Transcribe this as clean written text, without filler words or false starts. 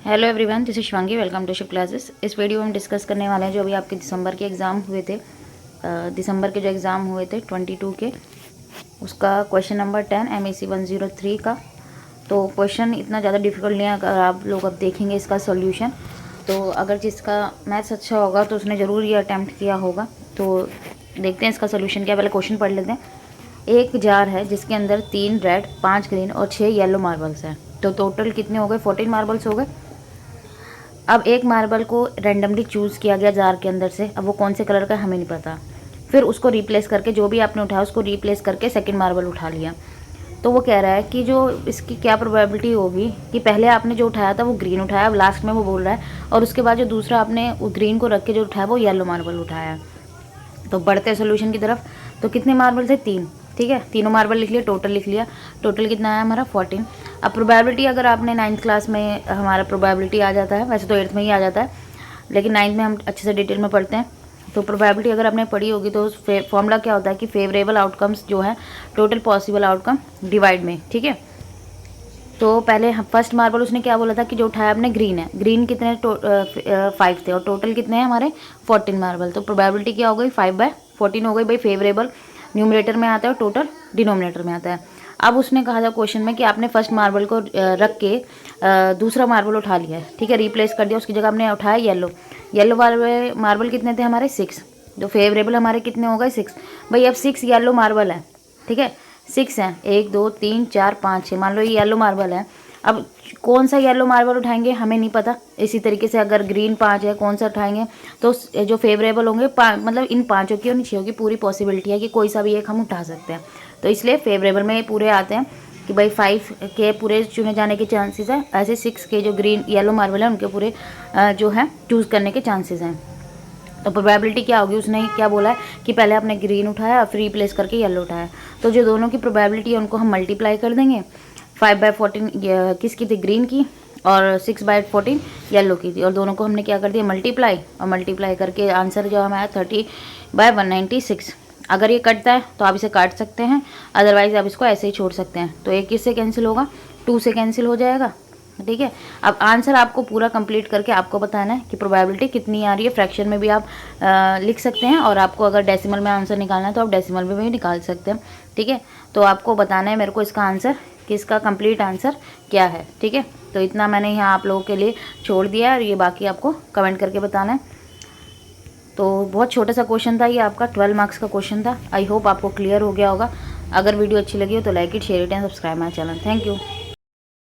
Hello everyone, this is Shivangi. Welcome to Shiv classes. इस वीडियो में हम डिस्कस करने वाले हैं जो अभी आपके दिसंबर के एग्ज़ाम हुए थे। दिसंबर के जो एग्ज़ाम हुए थे 22 के, उसका क्वेश्चन नंबर 10 MEC 103 का। तो क्वेश्चन इतना ज़्यादा डिफिकल्ट नहीं है। अगर आप लोग अब देखेंगे इसका सॉल्यूशन, तो अगर जिसका मैथ्स अच्छा होगा तो उसने ज़रूर ये अटैम्प्ट किया होगा। तो देखते हैं इसका सोल्यूशन क्या। पहले क्वेश्चन पढ़ लेते हैं। एक जार है जिसके अंदर 3 रेड, 5 ग्रीन और 6 येलो मार्बल्स हैं। तो टोटल कितने हो गए? 14 मार्बल्स हो गए। अब एक मार्बल को रैंडमली चूज़ किया गया जार के अंदर से। अब वो कौन से कलर का हमें नहीं पता। फिर उसको रिप्लेस करके, जो भी आपने उठाया उसको रिप्लेस करके सेकंड मार्बल उठा लिया। तो वो कह रहा है कि जो इसकी क्या प्रोबेबिलिटी होगी कि पहले आपने जो उठाया था वो ग्रीन उठाया, अब लास्ट में वो बोल रहा है, और उसके बाद जो दूसरा आपने ग्रीन को रख के जो उठाया वो येलो मार्बल उठाया। तो बढ़ते हैं सोल्यूशन की तरफ। तो कितने मार्बल थे? 3। ठीक है, तीनों मार्बल लिख लिया, टोटल लिख लिया। टोटल कितना आया हमारा? 14। अब प्रोबेबिलिटी, अगर आपने 9th क्लास में हमारा प्रोबेबिलिटी आ जाता है, वैसे तो 8th में ही आ जाता है, लेकिन 9th में हम अच्छे से डिटेल में पढ़ते हैं। तो प्रोबेबिलिटी अगर आपने पढ़ी होगी तो फॉर्मूला क्या होता है कि फेवरेबल आउटकम्स जो है टोटल पॉसिबल आउटकम डिवाइड में। ठीक है, तो पहले फर्स्ट मार्बल उसने क्या बोला था कि जो उठाया आपने ग्रीन है। ग्रीन कितने? 5 थे, और टोटल कितने हैं हमारे? 14 मार्बल। तो प्रोबेबिलिटी क्या हो गई? 5/14 हो गई भाई। फेवरेबल न्यूमरेटर में आता है और टोटल डिनोमिनेटर में आता है। अब उसने कहा था क्वेश्चन में कि आपने फर्स्ट मार्बल को रख के दूसरा मार्बल उठा लिया है। ठीक है, रिप्लेस कर दिया, उसकी जगह आपने उठाया येलो। येलो वाले मार्बल कितने थे हमारे? 6। तो फेवरेबल हमारे कितने हो गए? 6। भाई अब 6 येलो मार्बल है। ठीक है, 6 हैं। 1 2 3 4 5 6, मान लो ये येलो मार्बल है। अब कौन सा येलो मार्बल उठाएंगे हमें नहीं पता। इसी तरीके से अगर ग्रीन 5 है, कौन सा उठाएंगे? तो जो फेवरेबल होंगे मतलब इन पाँचों की और 6 की पूरी पॉसिबिलिटी है कि कोई सा भी एक हम उठा सकते हैं। तो इसलिए फेवरेबल में पूरे आते हैं कि भाई 5 के पूरे चुने जाने के चांसेस है। ऐसे 6 के जो ग्रीन येलो मार्बल है उनके पूरे जो है चूज़ करने के चांसेस हैं। तो प्रोबेबिलिटी क्या होगी? उसने क्या बोला है कि पहले आपने ग्रीन उठाया, फिर रिप्लेस करके येलो उठाया। तो जो दोनों की प्रोबेबिलिटी है उनको हम मल्टीप्लाई कर देंगे। 5/14 किसकी थी? ग्रीन की, और 6/14 येलो की थी, और दोनों को हमने क्या कर दिया? मल्टीप्लाई। और मल्टीप्लाई करके आंसर जो हमारा 30/196। अगर ये कटता है तो आप इसे काट सकते हैं, अदरवाइज आप इसको ऐसे ही छोड़ सकते हैं। तो एक किससे कैंसिल होगा? 2 से कैंसिल हो जाएगा। ठीक है, अब आंसर आपको पूरा कंप्लीट करके आपको बताना है कि प्रोबेबिलिटी कितनी आ रही है। फ्रैक्शन में भी आप लिख सकते हैं, और आपको अगर डेसिमल में आंसर निकालना है तो आप डेसिमल में भी निकाल सकते हैं। ठीक है, तो आपको बताना है मेरे को इसका आंसर, कि इसका कंप्लीट आंसर क्या है। ठीक है, तो इतना मैंने यहाँ आप लोगों के लिए छोड़ दिया है, और ये बाकी आपको कमेंट करके बताना है। तो बहुत छोटा सा क्वेश्चन था ये, आपका 12 मार्क्स का क्वेश्चन था। आई होप आपको क्लियर हो गया होगा। अगर वीडियो अच्छी लगी हो तो like it, share it and subscribe my channel. Thank you.